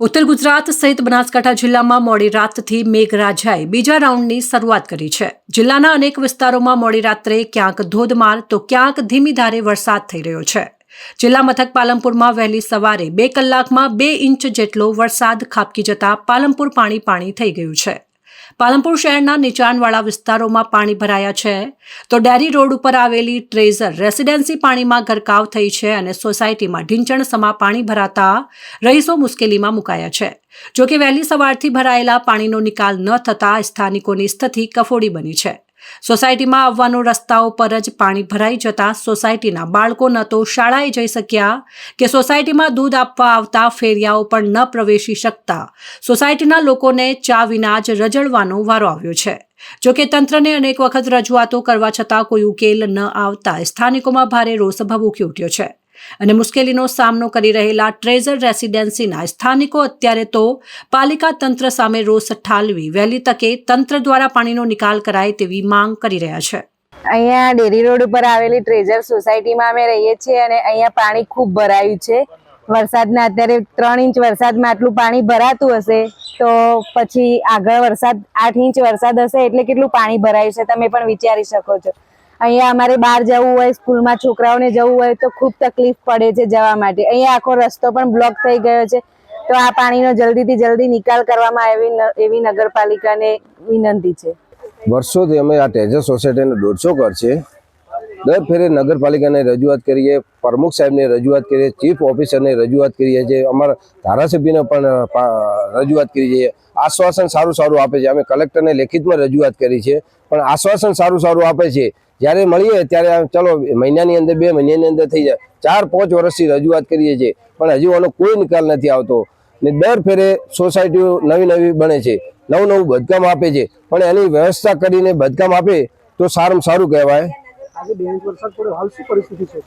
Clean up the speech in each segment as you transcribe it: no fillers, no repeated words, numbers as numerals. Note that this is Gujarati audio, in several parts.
ઉત્તર ગુજરાત સહિત બનાસકાંઠા જિલ્લામાં મોડી રાતથી મેઘરાજાએ બીજા રાઉન્ડની શરૂઆત કરી છે। જિલ્લાના અનેક વિસ્તારોમાં મોડી રાત્રે ક્યાંક ધોધમાર તો ક્યાંક ધીમી ધારે વરસાદ થઈ રહ્યો છે। જિલ્લા મથક પાલનપુરમાં વહેલી સવારે 2 કલાકમાં 2 ઇંચ જેટલો વરસાદ ખાબકી જતા પાલનપુર પાણી થઈ ગયું છે। પાલનપુર શહેરના નીચાણવાળા વિસ્તારોમાં પાણી ભરાયા છે તો ડેરી રોડ ઉપર આવેલી ટ્રેઝર રેસિડેન્સી પાણીમાં ગરકાવ થઈ છે અને સોસાયટીમાં ઢીંચણસમા પાણી ભરાતા રહીશો મુશ્કેલીમાં મુકાયા છે। જોકે વહેલી સવારથી ભરાયેલા પાણીનો નિકાલ ન થતા સ્થાનિકોની સ્થિતિ કફોડી બની છે। સોસાયટીમાં આવવાનો રસ્તાઓ પર જ પાણી ભરાઈ જતા સોસાયટીના બાળકો ન તો શાળાએ જઈ શક્યા કે સોસાયટીમાં દૂધ આપવા આવતા ફેરિયાઓ પણ ન પ્રવેશી શકતા સોસાયટીના લોકોને ચા વિના જ રજળવાનો વારો આવ્યો છે। જોકે તંત્રને અનેક વખત રજૂઆતો કરવા છતાં કોઈ ઉકેલ ન આવતા સ્થાનિકોમાં ભારે રોષ ભભૂકી ઉઠ્યો છે અને મુશ્કેલીનો સામનો કરી રહેલા ટ્રેઝર રેસિડેન્સીના સ્થાનિકો અત્યારે તો પાલિકા તંત્ર સામે રોષ ઠાલવી વહેલી તકે તંત્ર દ્વારા પાણીનો નિકાલ કરાય તેવી માંગ કરી રહ્યા છે। અહીંયા ડેરી રોડ ઉપર આવેલી ટ્રેઝર સોસાયટીમાં અમે રહીએ છીએ અને અહીંયા પાણી ખૂબ ભરાયું છે। વરસાદના અત્યારે 3 ઇંચ વરસાદમાં આટલું પાણી ભરાતું હશે તો પછી આગળ વરસાદ 8 ઇંચ વરસાદ હશે એટલે કેટલું પાણી ભરાયું છે તમે પણ વિચારી શકો છો। અહીંયા અમારે બહાર જવું હોય, સ્કૂલમાં છોકરાઓને જવું હોય તો ખૂબ તકલીફ પડે છે જવા માટે। અહીંયા આખો રસ્તો પણ બ્લોક થઈ ગયો છે તો આ પાણીનો જલ્દીથી જલ્દી નિકાલ કરવામાં આવે એવી નગરપાલિકાને વિનંતી છે। વર્ષોથી અમે આ ટ્રેઝર સોસાયટીને 150 ઘર છે। દર ફેરે નગરપાલિકાને રજૂઆત કરીએ, પ્રમુખ સાહેબને રજૂઆત કરીએ, ચીફ ઓફિસરને રજૂઆત કરીએ છીએ, અમારા ધારાસભ્યને પણ રજૂઆત કરીએ છીએ। આશ્વાસન સારું આપે છે। અમે કલેક્ટરને લેખિતમાં રજૂઆત કરી છે પણ આશ્વાસન સારું આપે છે। જ્યારે મળીએ ત્યારે ચલો મહિનાની અંદર 2 મહિનાની અંદર થઈ જાય। 4-5 વર્ષથી રજૂઆત કરીએ છીએ પણ હજુ આનો કોઈ નિકાલ નથી આવતો ને દર ફેરે સોસાયટીઓ નવી બને છે, નવું બાંધકામ આપે છે પણ એની વ્યવસ્થા કરીને બાંધકામ આપે તો સારામાં સારું કહેવાય।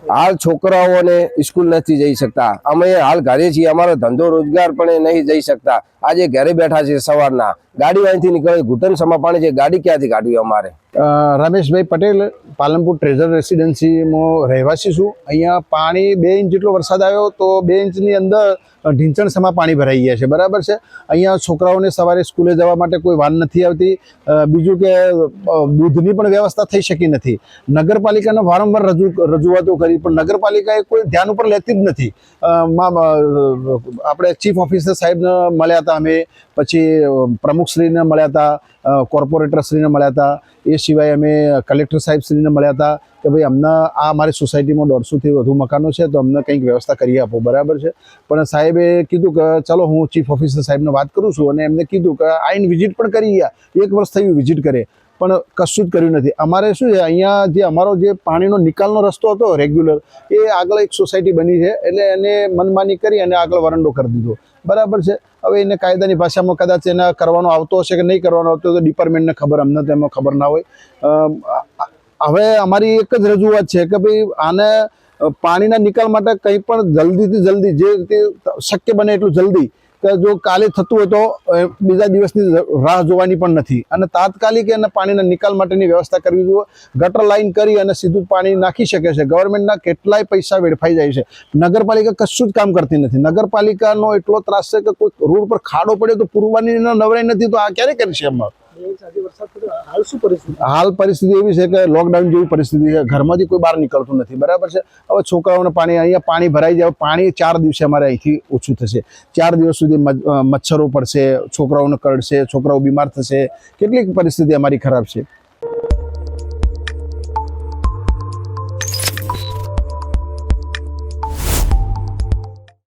હાલ છોકરાઓને સ્કૂલ નથી જઈ શકતા, અમે હાલ ઘરે છીએ, અમારો ધંધો રોજગાર પણ નહીં જઈ શકતા। આજે ઘરે બેઠા છે, સવારના ગાડી અહીંથી નીકળે, ઘૂંટણ સમા પાણી છે, ગાડી ક્યાંથી કાઢવી અમારે। રમેશભાઈ પટેલ, પાલનપુર ટ્રેઝર રેસિડેન્સીમાં રહેવાસી છું। અહીંયા પાણી 2 ઇંચ જેટલો વરસાદ આવ્યો તો 2 ઇંચની અંદર ઢીંચણ સમા પાણી ભરાઈ ગયા છે, બરાબર છે। અહીંયા છોકરાઓને સવારે સ્કૂલે જવા માટે કોઈ વાન નથી આવતી। બીજું કે દૂધની પણ વ્યવસ્થા થઈ શકી નથી। નગરપાલિકાને વારંવાર રજૂઆતો કરી પણ નગરપાલિકાએ કોઈ ધ્યાન ઉપર લેતી જ નથી। આપણે ચીફ ઓફિસર સાહેબને મળ્યા હતા, અમે પછી પ્રમુખશ્રીને મળ્યા હતા, કોર્પોરેટરશ્રીને મળ્યા હતા, એ સિવાય અમે કલેક્ટર સાહેબશ્રીને મળ્યા હતા કે ભાઈ અમને આ અમારી સોસાયટીમાં 150થી વધુ મકાનો છે તો અમને કંઈક વ્યવસ્થા કરી આપો, બરાબર છે। પણ સાહેબે કીધું કે ચલો હું ચીફ ઓફિસર સાહેબને વાત કરું છું અને એમને કીધું કે આઈને વિઝિટ પણ કરી ગયા, 1 વર્ષ થયું વિઝિટ કરે પણ કશું જ કર્યું નથી। અમારે શું છે, અહીંયા જે અમારો જે પાણીનો નિકાલનો રસ્તો હતો રેગ્યુલર, એ આગળ એક સોસાયટી બની છે એટલે એને મનમાની કરી અને આગળ વરંડો કરી દીધો, બરાબર છે। હવે એને કાયદાની ભાષામાં કદાચ એને કરવાનો આવતો હશે કે નહીં કરવાનો આવતો તો ડિપાર્ટમેન્ટને ખબર, અમને તો એમાં ખબર ના હોય। હવે અમારી એક જ રજૂઆત છે કે ભાઈ આને પાણીના નિકાલ માટે કંઈ પણ જલ્દીથી જલ્દી જે રીતે શક્ય બને એટલું જલ્દી, કે જો કાલે થતું હોય તો બીજા દિવસની રાહ જોવાની પણ નથી અને તાત્કાલિક એને પાણીના નિકાલ માટેની વ્યવસ્થા કરવી જોઈએ। ગટર લાઈન કરી અને સીધું પાણી નાખી શકે છે। ગવર્મેન્ટના કેટલાય પૈસા વેડફાઈ જાય છે, નગરપાલિકા કશું જ કામ કરતી નથી। નગરપાલિકાનો એટલો ત્રાસ છે કે કોઈ રોડ પર ખાડો પડ્યો તો પૂરવાની નવરાઈ નથી તો આ ક્યારે કરશે અમારે। હાલ પરિસ્થિતિ એવી છે કે લોકડાઉન જેવી પરિસ્થિતિ છે, ઘરમાંથી કોઈ બહાર નીકળતું નથી, બરાબર છે। હવે છોકરાઓને અહીંયા પાણી ભરાઈ જાય, પાણી 4 દિવસે અમારે અહીંથી ઓછું થશે। 4 દિવસ સુધી મચ્છરો પડશે, છોકરાઓને કરડશે, છોકરાઓ બીમાર થશે, કેટલીક પરિસ્થિતિ અમારી ખરાબ છે।